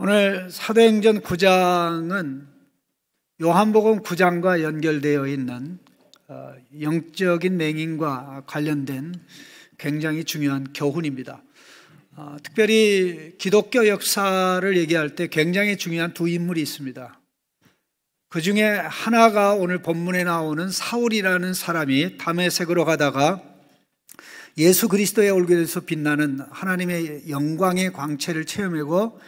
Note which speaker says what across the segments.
Speaker 1: 오늘 사도행전 9장은 요한복음 9장과 연결되어 있는 영적인 맹인과 관련된 굉장히 중요한 교훈입니다. 특별히 기독교 역사를 얘기할 때 굉장히 중요한 두 인물이 있습니다. 그 중에 하나가 오늘 본문에 나오는 사울이라는 사람이 다메섹으로 가다가 예수 그리스도의 얼굴에서 빛나는 하나님의 영광의 광채를 체험하고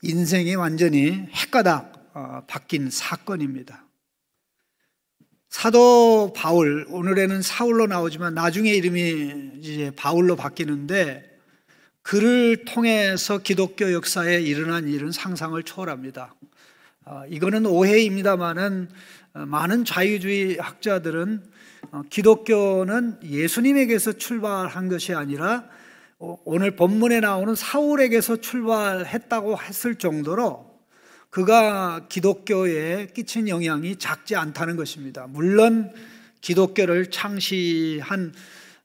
Speaker 1: 인생이 완전히 헷가닥 바뀐 사건입니다. 사도 바울, 오늘에는 사울로 나오지만 나중에 이름이 이제 바울로 바뀌는데, 그를 통해서 기독교 역사에 일어난 일은 상상을 초월합니다. 이거는 오해입니다만은 많은 자유주의 학자들은 기독교는 예수님에게서 출발한 것이 아니라 오늘 본문에 나오는 사울에게서 출발했다고 했을 정도로 그가 기독교에 끼친 영향이 작지 않다는 것입니다. 물론 기독교를 창시한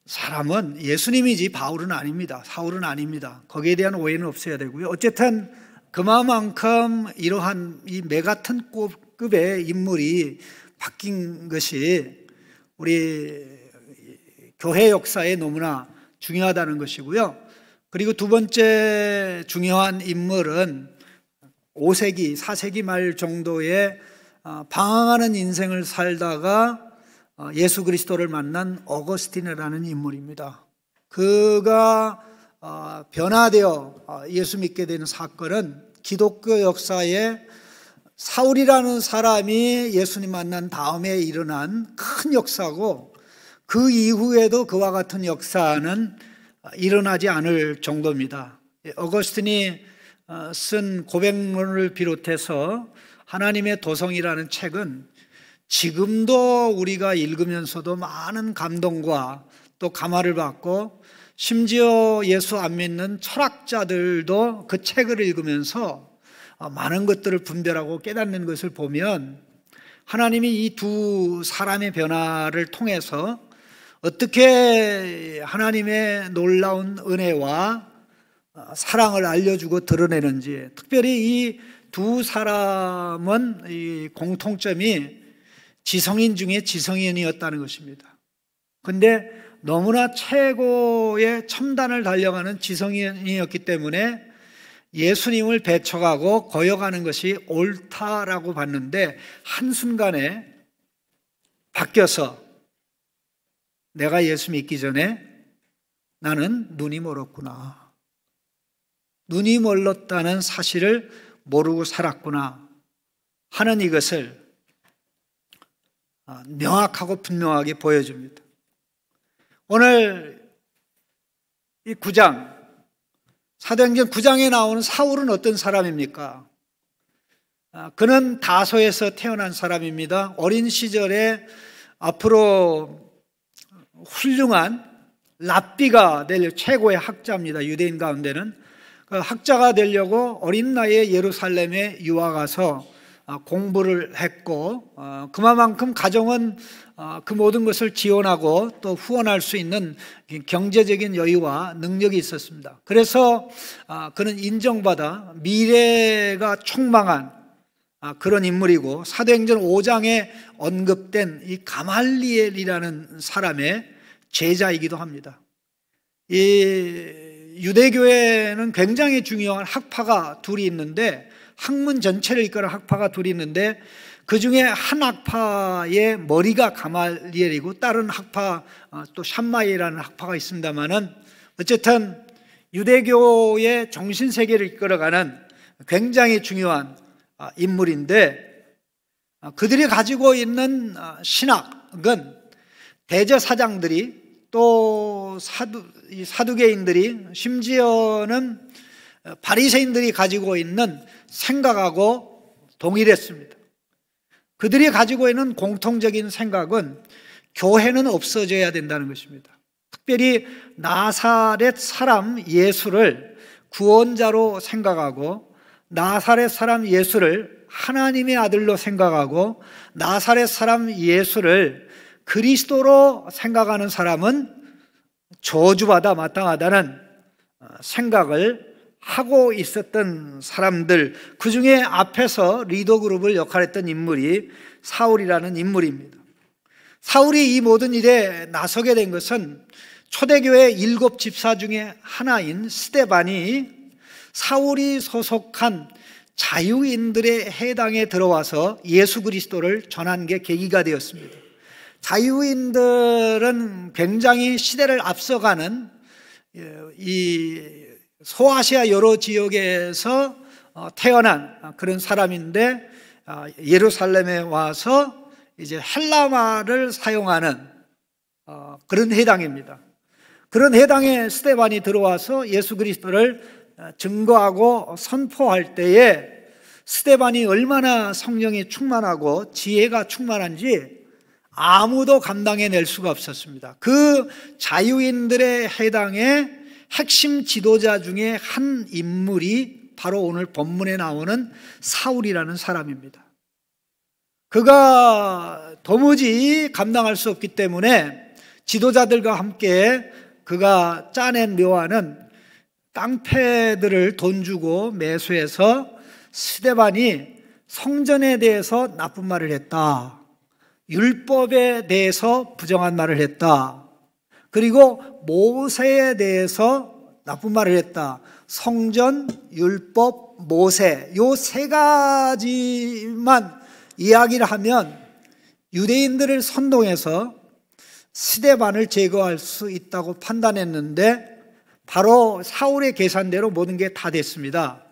Speaker 1: 사람은 예수님이지 바울은 아닙니다. 사울은 아닙니다. 거기에 대한 오해는 없어야 되고요. 어쨌든 그만큼 이러한 이 메가톤 급의 인물이 바뀐 것이 우리 교회 역사에 너무나 중요하다는 것이고요. 그리고 두 번째 중요한 인물은 5세기, 4세기 말 정도에 방황하는 인생을 살다가 예수 그리스도를 만난 어거스틴이라는 인물입니다. 그가 변화되어 예수 믿게 되는 사건은 기독교 역사에 사울이라는 사람이 예수님 만난 다음에 일어난 큰 역사고, 그 이후에도 그와 같은 역사는 일어나지 않을 정도입니다. 어거스틴이 쓴 고백론을 비롯해서 하나님의 도성이라는 책은 지금도 우리가 읽으면서도 많은 감동과 또 감화를 받고, 심지어 예수 안 믿는 철학자들도 그 책을 읽으면서 많은 것들을 분별하고 깨닫는 것을 보면, 하나님이 이 두 사람의 변화를 통해서 어떻게 하나님의 놀라운 은혜와 사랑을 알려주고 드러내는지, 특별히 이 두 사람은 이 공통점이 지성인 중에 지성인이었다는 것입니다. 그런데 너무나 최고의 첨단을 달려가는 지성인이었기 때문에 예수님을 배척하고 거역하는 것이 옳다라고 봤는데, 한순간에 바뀌어서 내가 예수 믿기 전에 나는 눈이 멀었구나, 눈이 멀었다는 사실을 모르고 살았구나 하는 이것을 명확하고 분명하게 보여줍니다. 오늘 이 9장, 사도행전 9장에 나오는 사울은 어떤 사람입니까? 그는 다소에서 태어난 사람입니다. 어린 시절에 앞으로 훌륭한 랍비가 될 최고의 학자입니다. 유대인 가운데는 그 학자가 되려고 어린 나이에 예루살렘에 유학 가서 공부를 했고, 그만큼 가정은 그 모든 것을 지원하고 또 후원할 수 있는 경제적인 여유와 능력이 있었습니다. 그래서 그는 인정받아 미래가 촉망한 그런 인물이고, 사도행전 5장에 언급된 이 가말리엘이라는 사람의 제자이기도 합니다. 이 유대교회는 굉장히 중요한 학파가 둘이 있는데, 학문 전체를 이끄는 학파가 둘이 있는데, 그 중에 한 학파의 머리가 가말리엘이고 다른 학파 또 샴마이라는 학파가 있습니다만은, 어쨌든 유대교의 정신세계를 이끌어가는 굉장히 중요한 인물인데, 그들이 가지고 있는 신학은 대제사장들이 또 사두개인들이, 심지어는 바리새인들이 가지고 있는 생각하고 동일했습니다. 그들이 가지고 있는 공통적인 생각은 교회는 없어져야 된다는 것입니다. 특별히 나사렛 사람 예수를 구원자로 생각하고, 나사렛 사람 예수를 하나님의 아들로 생각하고, 나사렛 사람 예수를 그리스도로 생각하는 사람은 저주받아 마땅하다는 생각을 하고 있었던 사람들, 그 중에 앞에서 리더 그룹을 역할했던 인물이 사울이라는 인물입니다. 사울이 이 모든 일에 나서게 된 것은 초대교회 7 집사 중에 하나인 스데반이 사울이 소속한 자유인들의 해당에 들어와서 예수 그리스도를 전한 게 계기가 되었습니다. 자유인들은 굉장히 시대를 앞서가는 이 소아시아 여러 지역에서 태어난 그런 사람인데, 예루살렘에 와서 이제 헬라말을 사용하는 그런 해당입니다. 그런 해당에 스데반이 들어와서 예수 그리스도를 증거하고 선포할 때에 스데반이 얼마나 성령이 충만하고 지혜가 충만한지 아무도 감당해낼 수가 없었습니다. 그 자유인들의 해당의 핵심 지도자 중에 한 인물이 바로 오늘 본문에 나오는 사울이라는 사람입니다. 그가 도무지 감당할 수 없기 때문에 지도자들과 함께 그가 짜낸 묘안은 깡패들을 돈 주고 매수해서 스데반이 성전에 대해서 나쁜 말을 했다, 율법에 대해서 부정한 말을 했다, 그리고 모세에 대해서 나쁜 말을 했다. 성전, 율법, 모세, 요 3가지만 이야기를 하면 유대인들을 선동해서 스데반을 제거할 수 있다고 판단했는데, 바로 사울의 계산대로 모든 게 다 됐습니다.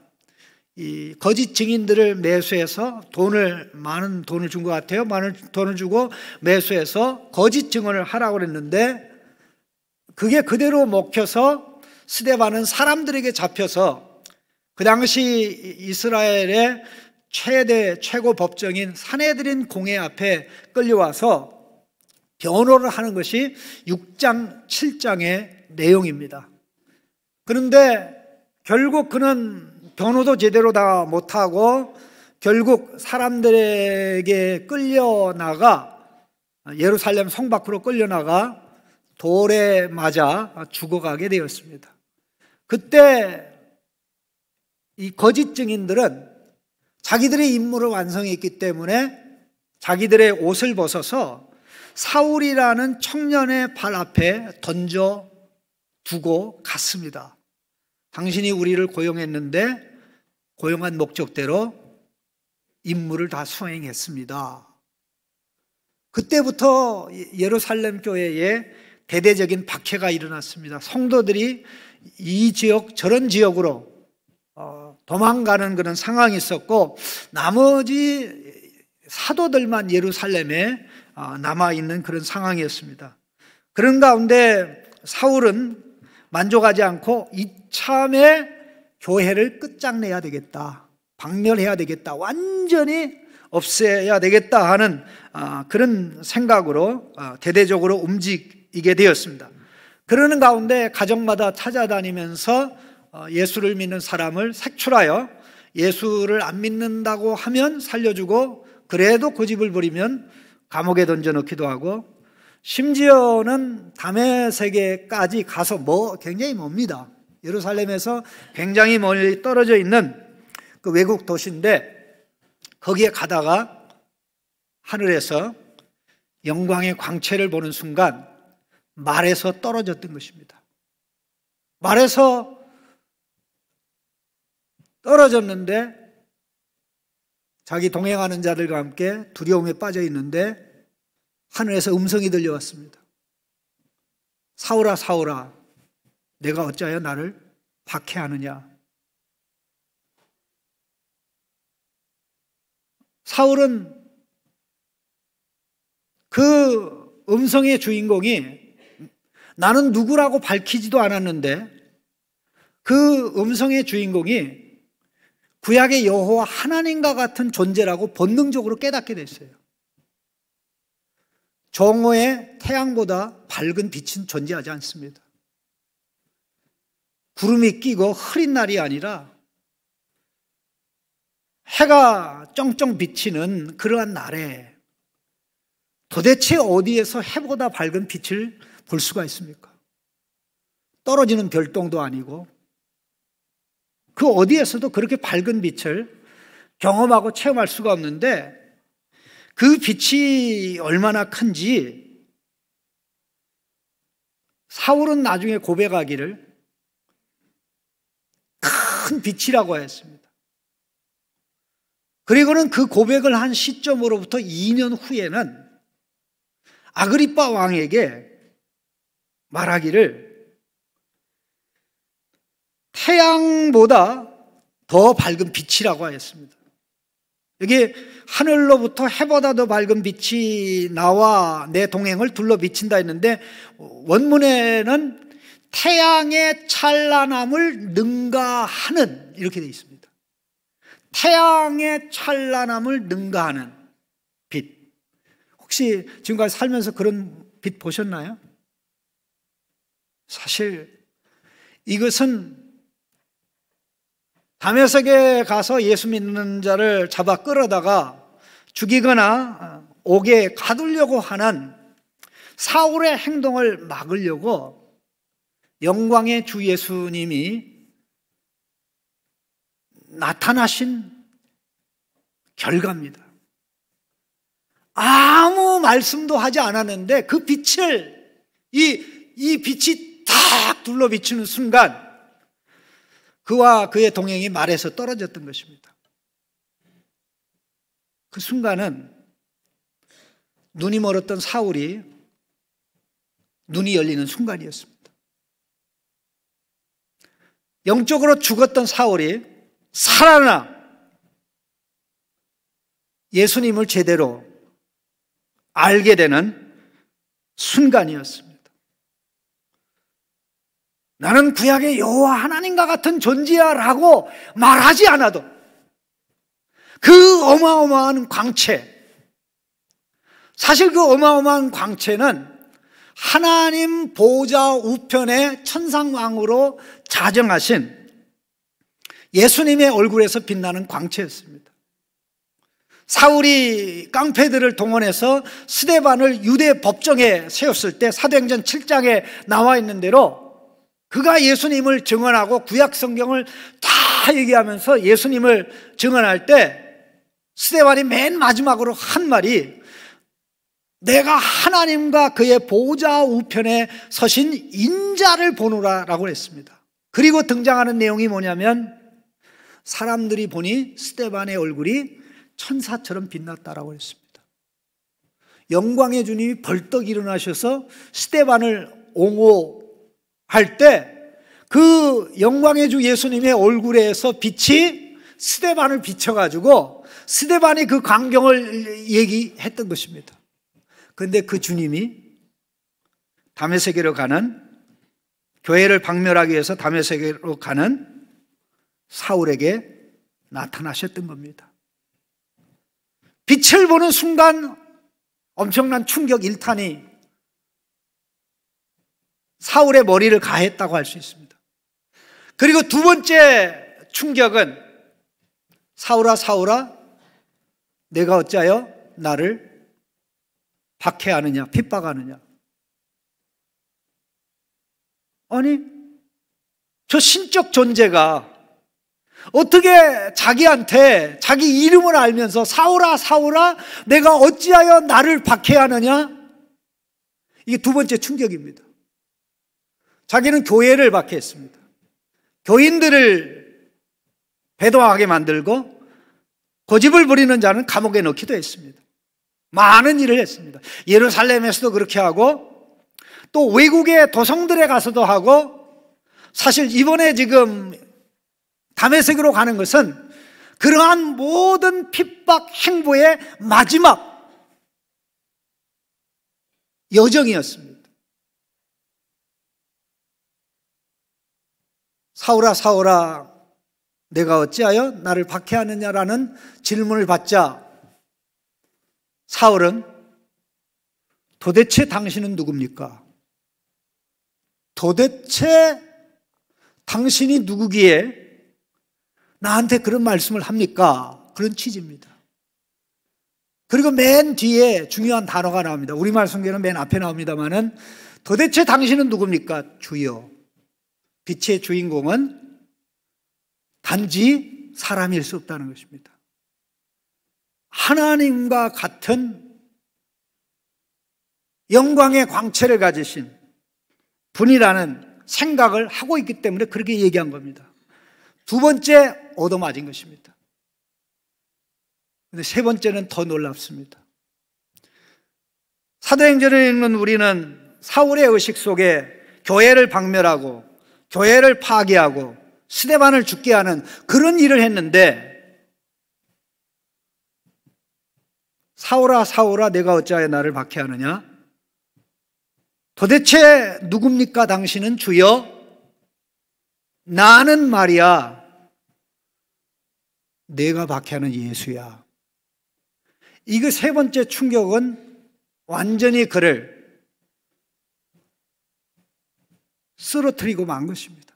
Speaker 1: 이 거짓 증인들을 매수해서 많은 돈을 준 것 같아요. 많은 돈을 주고 매수해서 거짓 증언을 하라고 그랬는데, 그게 그대로 먹혀서 스데반은 사람들에게 잡혀서 그 당시 이스라엘의 최고 법정인 산헤드린 공회 앞에 끌려와서 변호를 하는 것이 6장, 7장의 내용입니다. 그런데 결국 그는 변호도 제대로 다 못하고 결국 사람들에게 끌려나가, 예루살렘 성 밖으로 끌려나가 돌에 맞아 죽어가게 되었습니다. 그때 이 거짓 증인들은 자기들의 임무를 완성했기 때문에 자기들의 옷을 벗어서 사울이라는 청년의 발 앞에 던져 두고 갔습니다. 당신이 우리를 고용했는데 고용한 목적대로 임무를 다 수행했습니다. 그때부터 예루살렘 교회에 대대적인 박해가 일어났습니다. 성도들이 이 지역 저런 지역으로 도망가는 그런 상황이 있었고, 나머지 사도들만 예루살렘에 남아있는 그런 상황이었습니다. 그런 가운데 사울은 만족하지 않고 이참에 교회를 끝장내야 되겠다, 박멸해야 되겠다, 완전히 없애야 되겠다 하는 그런 생각으로 대대적으로 움직이게 되었습니다. 그러는 가운데 가정마다 찾아다니면서 예수를 믿는 사람을 색출하여 예수를 안 믿는다고 하면 살려주고, 그래도 고집을 부리면 감옥에 던져넣기도 하고, 심지어는 다메섹에까지 가서 굉장히 멉니다. 예루살렘에서 굉장히 멀리 떨어져 있는 그 외국 도시인데, 거기에 가다가 하늘에서 영광의 광채를 보는 순간 말에서 떨어졌던 것입니다. 말에서 떨어졌는데 자기 동행하는 자들과 함께 두려움에 빠져 있는데 하늘에서 음성이 들려왔습니다. 사울아, 사울아, 내가 어찌하여 나를 박해하느냐. 사울은 그 음성의 주인공이 나는 누구라고 밝히지도 않았는데, 그 음성의 주인공이 구약의 여호와 하나님과 같은 존재라고 본능적으로 깨닫게 됐어요. 정오에 태양보다 밝은 빛은 존재하지 않습니다. 구름이 끼고 흐린 날이 아니라 해가 쩡쩡 비치는 그러한 날에 도대체 어디에서 해보다 밝은 빛을 볼 수가 있습니까? 떨어지는 별똥도 아니고 그 어디에서도 그렇게 밝은 빛을 경험하고 체험할 수가 없는데 그 빛이 얼마나 큰지 사울은 나중에 고백하기를 큰 빛이라고 했습니다. 그리고는 그 고백을 한 시점으로부터 2년 후에는 아그리빠 왕에게 말하기를 태양보다 더 밝은 빛이라고 하였습니다. 여기 하늘로부터 해보다 더 밝은 빛이 나와 내 동행을 둘러 비친다 했는데 원문에는 태양의 찬란함을 능가하는 이렇게 되어 있습니다. 태양의 찬란함을 능가하는 빛. 혹시 지금까지 살면서 그런 빛 보셨나요? 사실 이것은 다메섹에 가서 예수 믿는 자를 잡아 끌어다가 죽이거나 옥에 가두려고 하는 사울의 행동을 막으려고 영광의 주 예수님이 나타나신 결과입니다. 아무 말씀도 하지 않았는데 그 빛을 이 빛이 탁 둘러 비추는 순간 그와 그의 동행이 말에서 떨어졌던 것입니다. 그 순간은 눈이 멀었던 사울이 눈이 열리는 순간이었습니다. 영적으로 죽었던 사울이 살아나 예수님을 제대로 알게 되는 순간이었습니다. 나는 구약의 여호와 하나님과 같은 존재야 라고 말하지 않아도 그 어마어마한 광채, 사실 그 어마어마한 광채는 하나님 보좌 우편에 천상왕으로 자정하신 예수님의 얼굴에서 빛나는 광채였습니다. 사울이 깡패들을 동원해서 스데반을 유대 법정에 세웠을 때 사도행전 7장에 나와 있는 대로 그가 예수님을 증언하고 구약 성경을 다 얘기하면서 예수님을 증언할 때 스데반이 맨 마지막으로 한 말이 내가 하나님과 그의 보좌 우편에 서신 인자를 보노라 라고 했습니다. 그리고 등장하는 내용이 뭐냐면 사람들이 보니 스데반의 얼굴이 천사처럼 빛났다라고 했습니다. 영광의 주님이 벌떡 일어나셔서 스데반을 옹호할 때 그 영광의 주 예수님의 얼굴에서 빛이 스데반을 비춰가지고 스데반이 그 광경을 얘기했던 것입니다. 그런데 그 주님이 다메섹으로 가는, 교회를 박멸하기 위해서 다메섹으로 가는 사울에게 나타나셨던 겁니다. 빛을 보는 순간 엄청난 충격 일탄이 사울의 머리를 가했다고 할 수 있습니다. 그리고 두 번째 충격은 사울아 사울아 내가 어찌하여 나를 박해하느냐 핍박하느냐. 아니 저 신적 존재가 어떻게 자기한테 자기 이름을 알면서 사울아 사울아 내가 어찌하여 나를 박해하느냐. 이게 두 번째 충격입니다. 자기는 교회를 박해했습니다. 교인들을 배도하게 만들고 고집을 부리는 자는 감옥에 넣기도 했습니다. 많은 일을 했습니다. 예루살렘에서도 그렇게 하고 또 외국의 도성들에 가서도 하고, 사실 이번에 지금 다메섹으로 가는 것은 그러한 모든 핍박 행보의 마지막 여정이었습니다. 사울아 사울아 내가 어찌하여 나를 박해하느냐라는 질문을 받자 사울은 도대체 당신은 누굽니까? 도대체 당신이 누구기에 나한테 그런 말씀을 합니까? 그런 취지입니다. 그리고 맨 뒤에 중요한 단어가 나옵니다. 우리말 성경은 맨 앞에 나옵니다만은 도대체 당신은 누굽니까? 주여. 빛의 주인공은 단지 사람일 수 없다는 것입니다. 하나님과 같은 영광의 광채를 가지신 분이라는 생각을 하고 있기 때문에 그렇게 얘기한 겁니다. 두 번째, 얻어맞은 것입니다. 근데 세 번째는 더 놀랍습니다. 사도행전을 읽는 우리는 사울의 의식 속에 교회를 박멸하고 교회를 파괴하고 스데반을 죽게 하는 그런 일을 했는데, 사울아 사울아 내가 어찌하여 나를 박해하느냐? 도대체 누굽니까 당신은 주여? 나는 말이야 내가 박해하는 예수야. 이거 세 번째 충격은 완전히 그를 쓰러뜨리고 만 것입니다.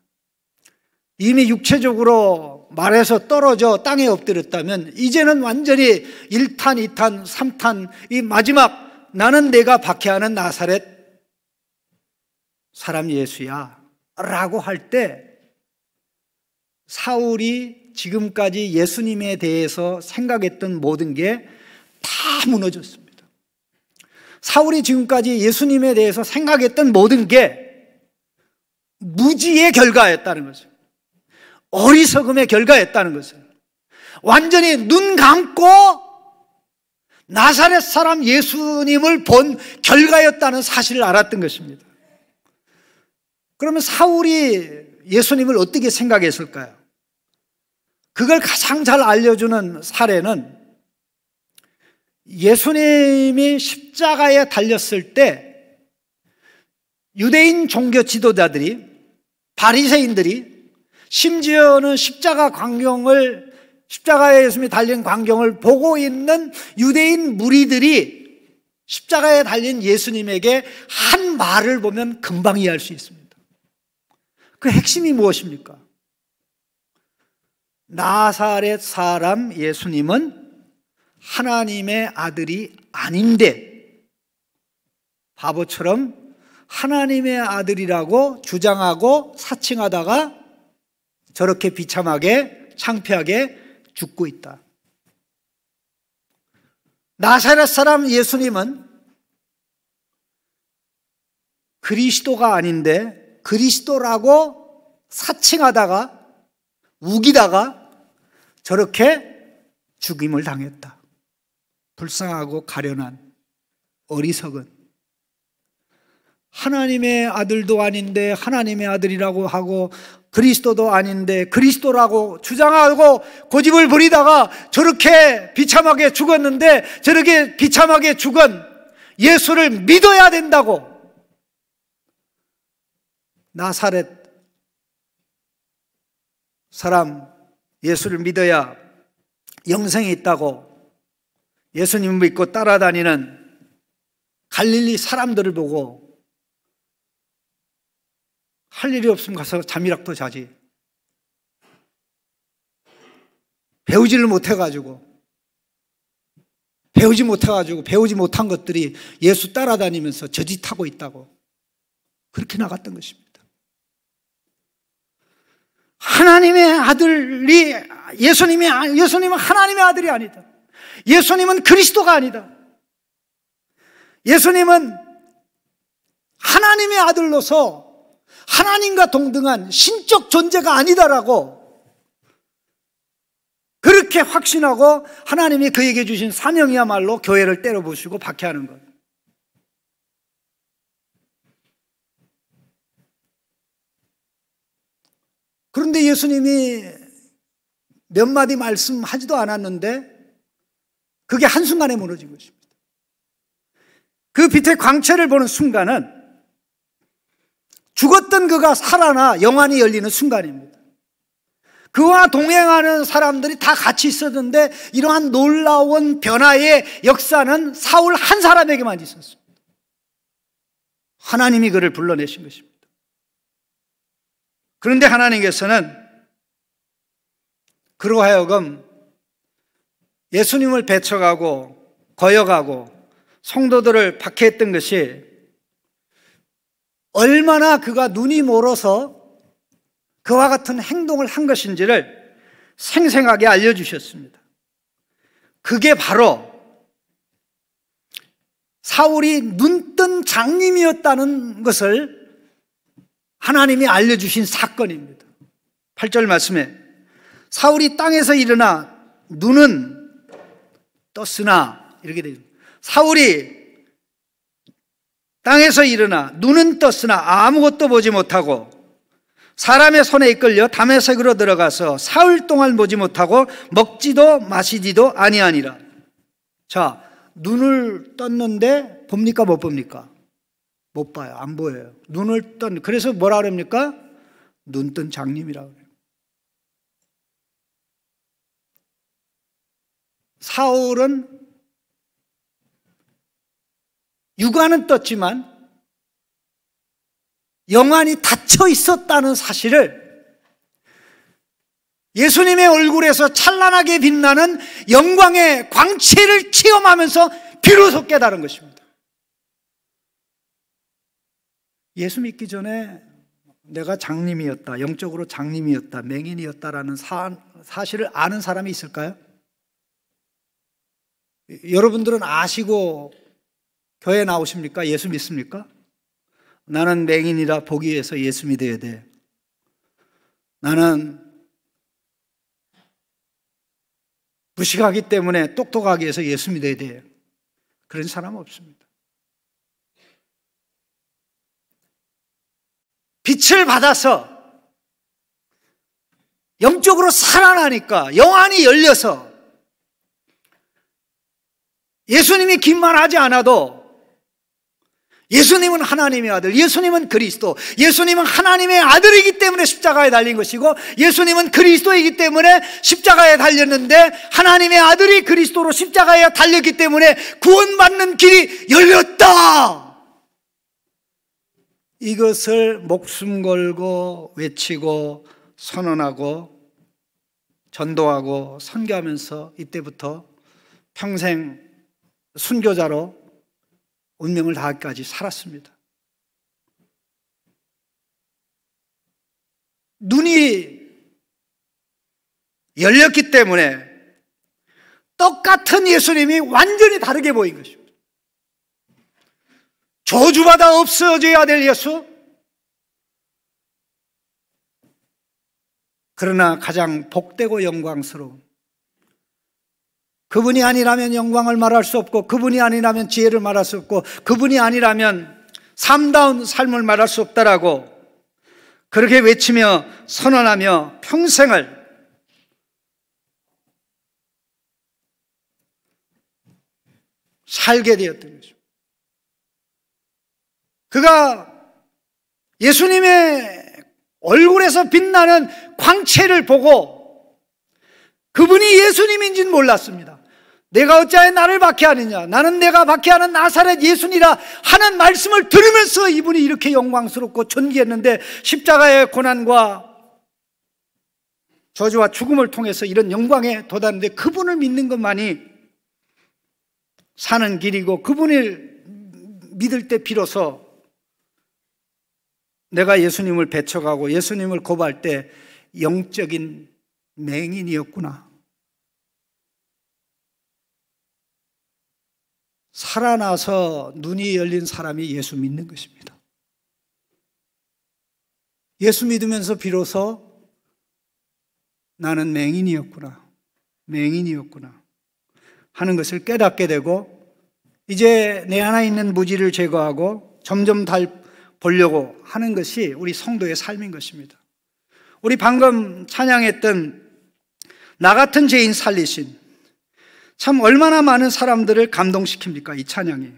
Speaker 1: 이미 육체적으로 말해서 떨어져 땅에 엎드렸다면 이제는 완전히 1탄, 2탄, 3탄, 이 마지막 나는 내가 박해하는 나사렛 사람 예수야 라고 할 때 사울이 지금까지 예수님에 대해서 생각했던 모든 게 다 무너졌습니다. 사울이 지금까지 예수님에 대해서 생각했던 모든 게 무지의 결과였다는 거죠. 어리석음의 결과였다는 것을 완전히 눈 감고 나사렛 사람 예수님을 본 결과였다는 사실을 알았던 것입니다. 그러면 사울이 예수님을 어떻게 생각했을까요? 그걸 가장 잘 알려주는 사례는 예수님이 십자가에 달렸을 때 유대인 종교 지도자들이, 바리새인들이, 심지어는 십자가에 예수님이 달린 광경을 보고 있는 유대인 무리들이 십자가에 달린 예수님에게 한 말을 보면 금방 이해할 수 있습니다. 그 핵심이 무엇입니까? 나사렛 사람 예수님은 하나님의 아들이 아닌데 바보처럼 하나님의 아들이라고 주장하고 사칭하다가 저렇게 비참하게 창피하게 죽고 있다. 나사렛 사람 예수님은 그리스도가 아닌데 그리스도라고 사칭하다가 우기다가 저렇게 죽임을 당했다. 불쌍하고 가련한 어리석은, 하나님의 아들도 아닌데 하나님의 아들이라고 하고 그리스도도 아닌데 그리스도라고 주장하고 고집을 부리다가 저렇게 비참하게 죽었는데 저렇게 비참하게 죽은 예수를 믿어야 된다고, 나사렛 사람 예수를 믿어야 영생이 있다고 예수님을 믿고 따라다니는 갈릴리 사람들을 보고 할 일이 없으면 가서 잠이라도 자지, 배우지 못한 것들이 예수 따라다니면서 저짓하고 있다고 그렇게 나갔던 것입니다. 하나님의 아들이 예수님은 하나님의 아들이 아니다. 예수님은 그리스도가 아니다. 예수님은 하나님의 아들로서 하나님과 동등한 신적 존재가 아니다라고 그렇게 확신하고 하나님이 그에게 주신 사명이야말로 교회를 때려부수고 박해하는 것. 그런데 예수님이 몇 마디 말씀하지도 않았는데 그게 한순간에 무너진 것입니다. 그 빛의 광채를 보는 순간은 죽었던 그가 살아나 영안이 열리는 순간입니다. 그와 동행하는 사람들이 다 같이 있었는데 이러한 놀라운 변화의 역사는 사울 한 사람에게만 있었습니다. 하나님이 그를 불러내신 것입니다. 그런데 하나님께서는 그로 하여금 예수님을 배척하고 거역하고 성도들을 박해했던 것이 얼마나 그가 눈이 멀어서 그와 같은 행동을 한 것인지를 생생하게 알려주셨습니다. 그게 바로 사울이 눈뜬 장님이었다는 것을 하나님이 알려주신 사건입니다. 8절 말씀에 사울이 땅에서 일어나 눈은 떴으나, 이렇게 되어 있습니다. 사울이 땅에서 일어나 눈은 떴으나 아무것도 보지 못하고 사람의 손에 이끌려 다메섹으로 들어가서 사흘 동안 보지 못하고 먹지도 마시지도 아니하니라. 자, 눈을 떴는데 봅니까 못 봅니까? 못 봐요. 안 보여요. 눈을 떴, 그래서 뭐라 그럽니까? 눈뜬 장님이라고 그래요. 사울은 육안은 떴지만 영안이 닫혀 있었다는 사실을 예수님의 얼굴에서 찬란하게 빛나는 영광의 광채를 체험하면서 비로소 깨달은 것입니다. 예수 믿기 전에 내가 장님이었다, 영적으로 장님이었다, 맹인이었다라는 사실을 아는 사람이 있을까요? 여러분들은 아시고 교회 나오십니까? 예수 믿습니까? 나는 맹인이라 보기 위해서 예수 믿어야 돼. 나는 무식하기 때문에 똑똑하기 위해서 예수 믿어야 돼. 그런 사람 없습니다. 빛을 받아서 영적으로 살아나니까 영안이 열려서 예수님이 긴 말 하지 않아도 예수님은 하나님의 아들, 예수님은 그리스도, 예수님은 하나님의 아들이기 때문에 십자가에 달린 것이고 예수님은 그리스도이기 때문에 십자가에 달렸는데 하나님의 아들이 그리스도로 십자가에 달렸기 때문에 구원받는 길이 열렸다. 이것을 목숨 걸고 외치고 선언하고 전도하고 선교하면서 이때부터 평생 순교자로 운명을 다하기까지 살았습니다. 눈이 열렸기 때문에 똑같은 예수님이 완전히 다르게 보인 것입니다. 저주받아 없어져야 될 예수, 그러나 가장 복되고 영광스러운, 그분이 아니라면 영광을 말할 수 없고 그분이 아니라면 지혜를 말할 수 없고 그분이 아니라면 삶다운 삶을 말할 수 없다라고 그렇게 외치며 선언하며 평생을 살게 되었던 것입니다. 그가 예수님의 얼굴에서 빛나는 광채를 보고 그분이 예수님인지는 몰랐습니다. 내가 어찌하여 나를 박해하느냐, 나는 내가 박해하는 나사렛 예수니라 하는 말씀을 들으면서 이분이 이렇게 영광스럽고 존귀했는데 십자가의 고난과 저주와 죽음을 통해서 이런 영광에 도달했는데 그분을 믿는 것만이 사는 길이고 그분을 믿을 때 비로소 내가 예수님을 배척하고 예수님을 고발할 때 영적인 맹인이었구나, 살아나서 눈이 열린 사람이 예수 믿는 것입니다. 예수 믿으면서 비로소 나는 맹인이었구나 하는 것을 깨닫게 되고 이제 내 안에 있는 무지를 제거하고 점점 보려고 하는 것이 우리 성도의 삶인 것입니다. 우리 방금 찬양했던 나 같은 죄인 살리신, 참 얼마나 많은 사람들을 감동시킵니까, 이 찬양이.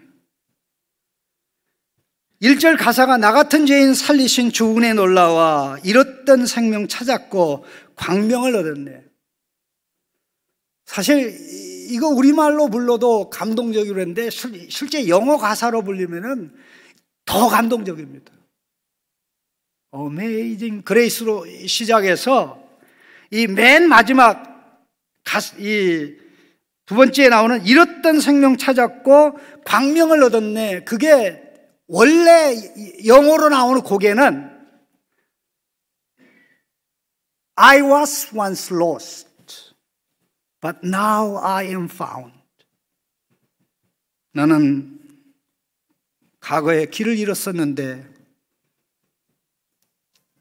Speaker 1: 1절 가사가 나 같은 죄인 살리신 주 은혜 놀라와 잃었던 생명 찾았고 광명을 얻었네. 사실 이거 우리말로 불러도 감동적이고 그랬는데 실제 영어 가사로 불리면은 더 감동적입니다. Amazing Grace로 시작해서 이 맨 마지막 이 두 번째에 나오는 잃었던 생명 찾았고 광명을 얻었네. 그게 원래 영어로 나오는 곡에는 I was once lost, But now I am found. 나는 과거에 길을 잃었었는데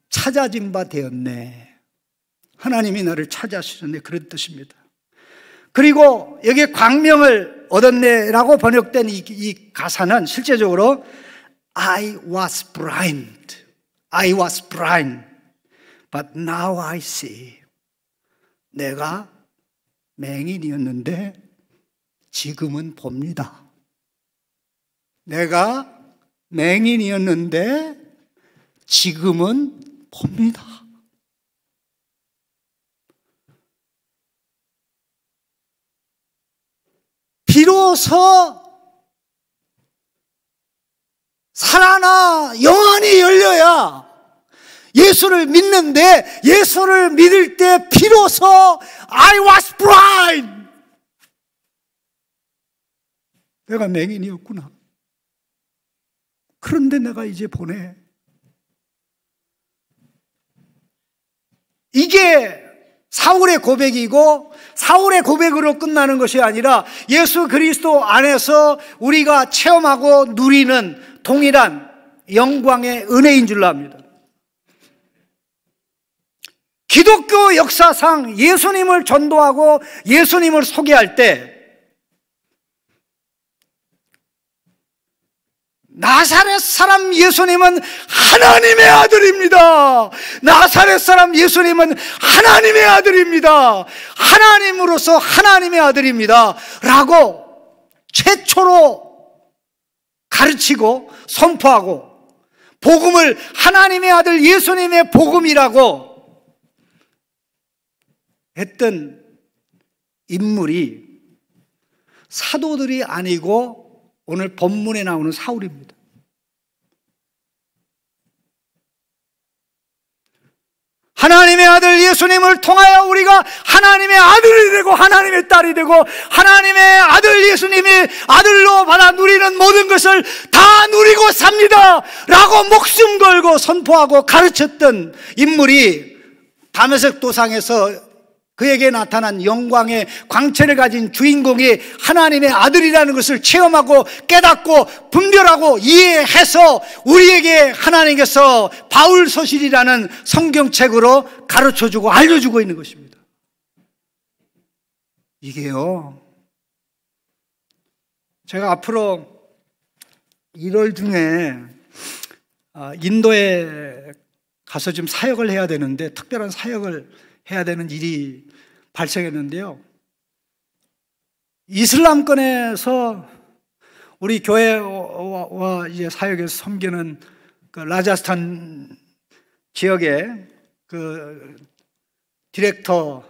Speaker 1: 찾아진 바 되었네. 하나님이 나를 찾아주셨네. 그런 뜻입니다. 그리고 여기에 광명을 얻었네라고 번역된 이 가사는 실제적으로 I was blind. I was blind. But now I see. 내가 맹인이었는데 지금은 봅니다. 내가 맹인이었는데 지금은 봅니다. 비로소 살아나 영안이 열려야 예수를 믿는데, 예수를 믿을 때 비로소 I was blind. 내가 맹인이었구나. 그런데 내가 이제 보네. 이게 사울의 고백이고, 사울의 고백으로 끝나는 것이 아니라 예수 그리스도 안에서 우리가 체험하고 누리는 동일한 영광의 은혜인 줄로 압니다. 기독교 역사상 예수님을 전도하고 예수님을 소개할 때 나사렛 사람 예수님은 하나님의 아들입니다. 나사렛 사람 예수님은 하나님의 아들입니다. 하나님으로서 하나님의 아들입니다. 라고 최초로 가르치고 선포하고 복음을 하나님의 아들 예수님의 복음이라고 했던 인물이 사도들이 아니고 오늘 본문에 나오는 사울입니다. 하나님의 아들 예수님을 통하여 우리가 하나님의 아들이 되고 하나님의 딸이 되고 하나님의 아들 예수님이 아들로 받아 누리는 모든 것을 다 누리고 삽니다 라고 목숨 걸고 선포하고 가르쳤던 인물이 다메섹 도상에서 그에게 나타난 영광의 광채를 가진 주인공이 하나님의 아들이라는 것을 체험하고 깨닫고 분별하고 이해해서 우리에게 하나님께서 바울서실이라는 성경책으로 가르쳐주고 알려주고 있는 것입니다. 이게요, 제가 앞으로 1월 중에 인도에 가서 좀 사역을 해야 되는데, 특별한 사역을 해야 되는 일이 발생했는데요, 이슬람권에서 우리 교회와 이제 사역에서 섬기는 그 라자스탄 지역의 그 디렉터,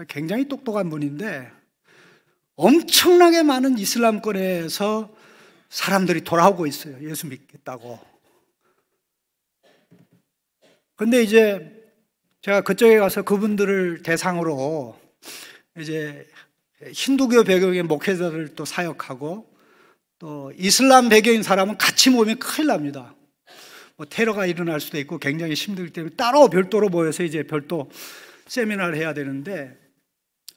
Speaker 1: 굉장히 똑똑한 분인데 엄청나게 많은 이슬람권에서 사람들이 돌아오고 있어요. 예수 믿겠다고. 근데 이제 제가 그쪽에 가서 그분들을 대상으로 이제 힌두교 배경의 목회자를 또 사역하고, 또 이슬람 배경인 사람은 같이 모이면 큰일 납니다. 뭐 테러가 일어날 수도 있고 굉장히 힘들기 때문에 따로 별도로 모여서 이제 별도 세미나를 해야 되는데,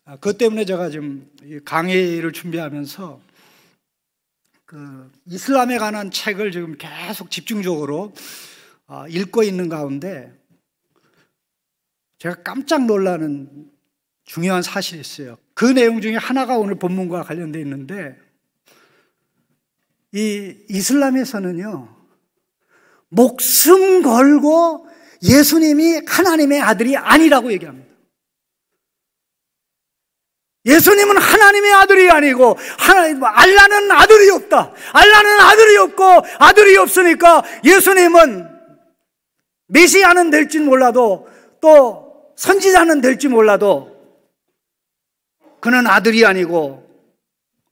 Speaker 1: 그것 때문에 제가 지금 강의를 준비하면서 그 이슬람에 관한 책을 지금 계속 집중적으로 읽고 있는 가운데 제가 깜짝 놀라는 중요한 사실이 있어요. 그 내용 중에 하나가 오늘 본문과 관련되어 있는데, 이 이슬람에서는요, 목숨 걸고 예수님이 하나님의 아들이 아니라고 얘기합니다. 예수님은 하나님의 아들이 아니고, 알라는 아들이 없다. 알라는 아들이 없고, 아들이 없으니까 예수님은 메시아는 될지 몰라도, 또 선지자는 될지 몰라도 그는 아들이 아니고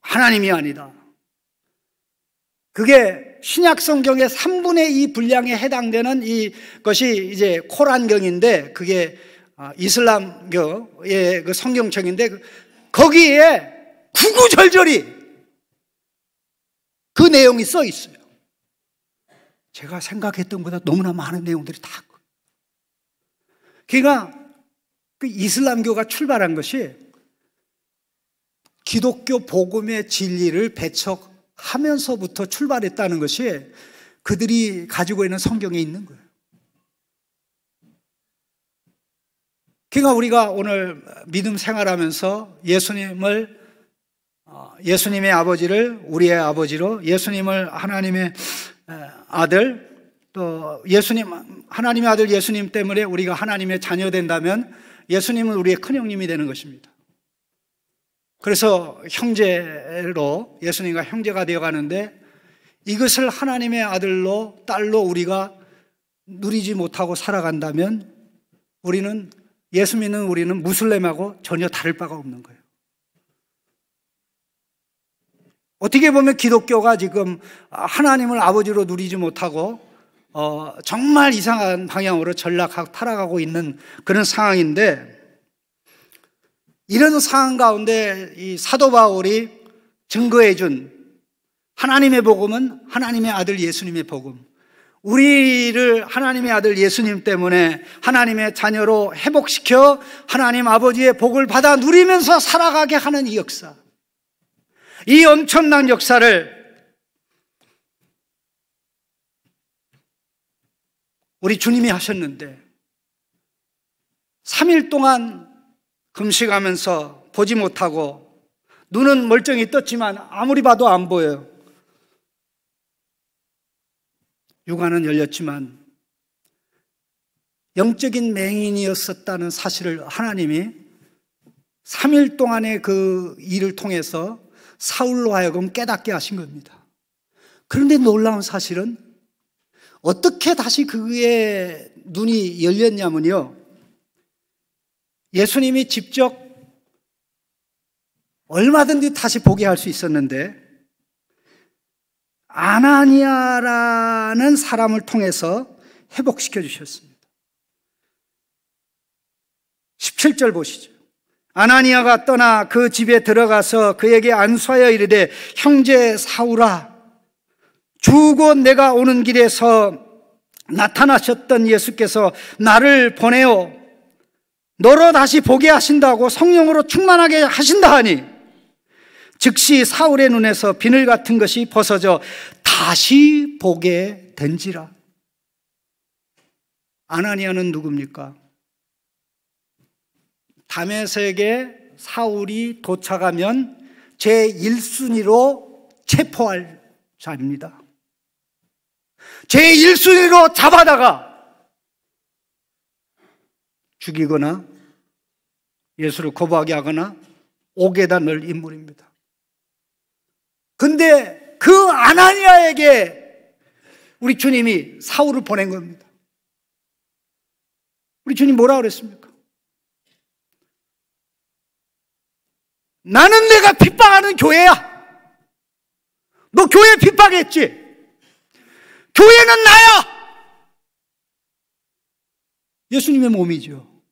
Speaker 1: 하나님이 아니다. 그게 신약 성경의 3분의 2 분량에 해당되는 이것이 이제 코란경인데, 그게 이슬람교의 그 성경책인데, 거기에 구구절절히 그 내용이 써 있어요. 제가 생각했던 것보다 너무나 많은 내용들이 다. 그러니까 그 이슬람교가 출발한 것이 기독교 복음의 진리를 배척하면서부터 출발했다는 것이 그들이 가지고 있는 성경에 있는 거예요. 그러니까 우리가 오늘 믿음 생활하면서 예수님의 아버지를 우리의 아버지로, 예수님을 하나님의 아들, 또 하나님의 아들 예수님 때문에 우리가 하나님의 자녀 된다면 예수님은 우리의 큰형님이 되는 것입니다. 그래서 형제로, 예수님과 형제가 되어가는데, 이것을 하나님의 아들로, 딸로 우리가 누리지 못하고 살아간다면 예수 믿는 우리는 무슬림하고 전혀 다를 바가 없는 거예요. 어떻게 보면 기독교가 지금 하나님을 아버지로 누리지 못하고 정말 이상한 방향으로 전락하고 타락하고 있는 그런 상황인데, 이런 상황 가운데 이 사도 바울이 증거해 준 하나님의 복음은 하나님의 아들 예수님의 복음, 우리를 하나님의 아들 예수님 때문에 하나님의 자녀로 회복시켜 하나님 아버지의 복을 받아 누리면서 살아가게 하는 이 역사, 이 엄청난 역사를 우리 주님이 하셨는데, 3일 동안 금식하면서 보지 못하고 눈은 멀쩡히 떴지만 아무리 봐도 안 보여요. 육안은 열렸지만 영적인 맹인이었었다는 사실을 하나님이 3일 동안의 그 일을 통해서 사울로 하여금 깨닫게 하신 겁니다. 그런데 놀라운 사실은 어떻게 다시 그의 눈이 열렸냐면요, 예수님이 직접 얼마든지 다시 보게 할 수 있었는데 아나니아라는 사람을 통해서 회복시켜 주셨습니다. 17절 보시죠. 아나니아가 떠나 그 집에 들어가서 그에게 안수하여 이르되, 형제 사울아, 주 곧 내가 오는 길에서 나타나셨던 예수께서 나를 보내어 너로 다시 보게 하신다고 성령으로 충만하게 하신다 하니, 즉시 사울의 눈에서 비늘 같은 것이 벗어져 다시 보게 된지라. 아나니아는 누굽니까? 다메섹에 사울이 도착하면 제1순위로 체포할 자입니다. 제1순위로 잡아다가 죽이거나 예수를 거부하게 하거나 옥에다 넣을 인물입니다. 근데 그 아나니아에게 우리 주님이 사울을 보낸 겁니다. 우리 주님 뭐라 그랬습니까? 나는 내가 핍박하는 교회야. 너 교회 핍박했지? 교회는 나야. 예수님의 몸이죠.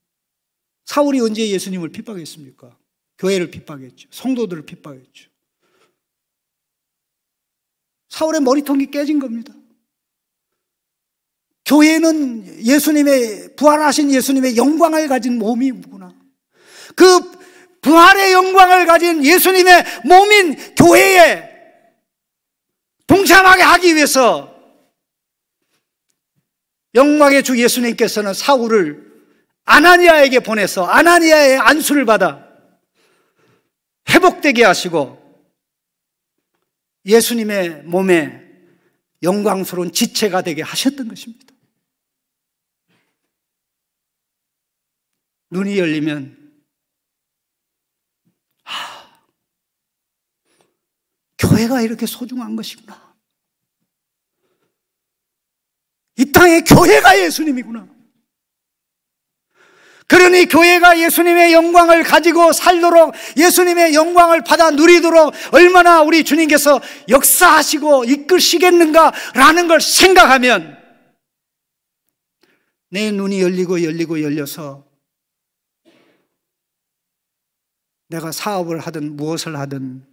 Speaker 1: 사울이 언제 예수님을 핍박했습니까? 교회를 핍박했죠. 성도들을 핍박했죠. 사울의 머리통이 깨진 겁니다. 교회는 부활하신 예수님의 영광을 가진 몸이구나. 그 부활의 영광을 가진 예수님의 몸인 교회에 동참하게 하기 위해서 영광의 주 예수님께서는 사울을 아나니아에게 보내서 아나니아의 안수를 받아 회복되게 하시고 예수님의 몸에 영광스러운 지체가 되게 하셨던 것입니다. 눈이 열리면 교회가 이렇게 소중한 것이구나. 이 땅의 교회가 예수님이구나. 그러니 교회가 예수님의 영광을 가지고 살도록, 예수님의 영광을 받아 누리도록 얼마나 우리 주님께서 역사하시고 이끄시겠는가라는 걸 생각하면 내 눈이 열려서 내가 사업을 하든 무엇을 하든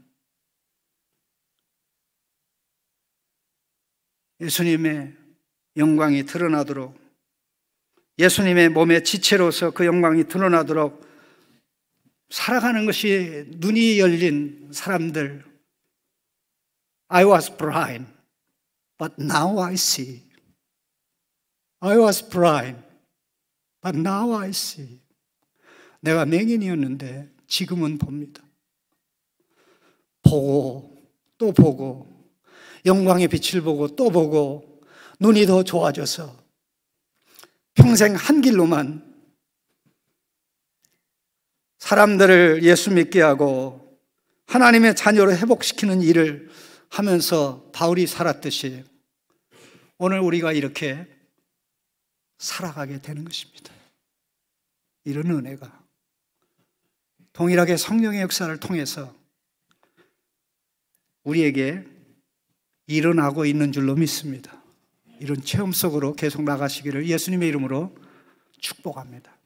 Speaker 1: 예수님의 영광이 드러나도록, 예수님의 몸의 지체로서 그 영광이 드러나도록 살아가는 것이 눈이 열린 사람들. I was blind, but now I see. I was blind, but now I see. 내가 맹인이었는데 지금은 봅니다. 보고 또 보고 영광의 빛을 보고 또 보고 눈이 더 좋아져서 평생 한 길로만 사람들을 예수 믿게 하고 하나님의 자녀로 회복시키는 일을 하면서 바울이 살았듯이 오늘 우리가 이렇게 살아가게 되는 것입니다. 이런 은혜가 동일하게 성령의 역사를 통해서 우리에게 일어나고 있는 줄로 믿습니다. 이런 체험 속으로 계속 나가시기를 예수님의 이름으로 축복합니다.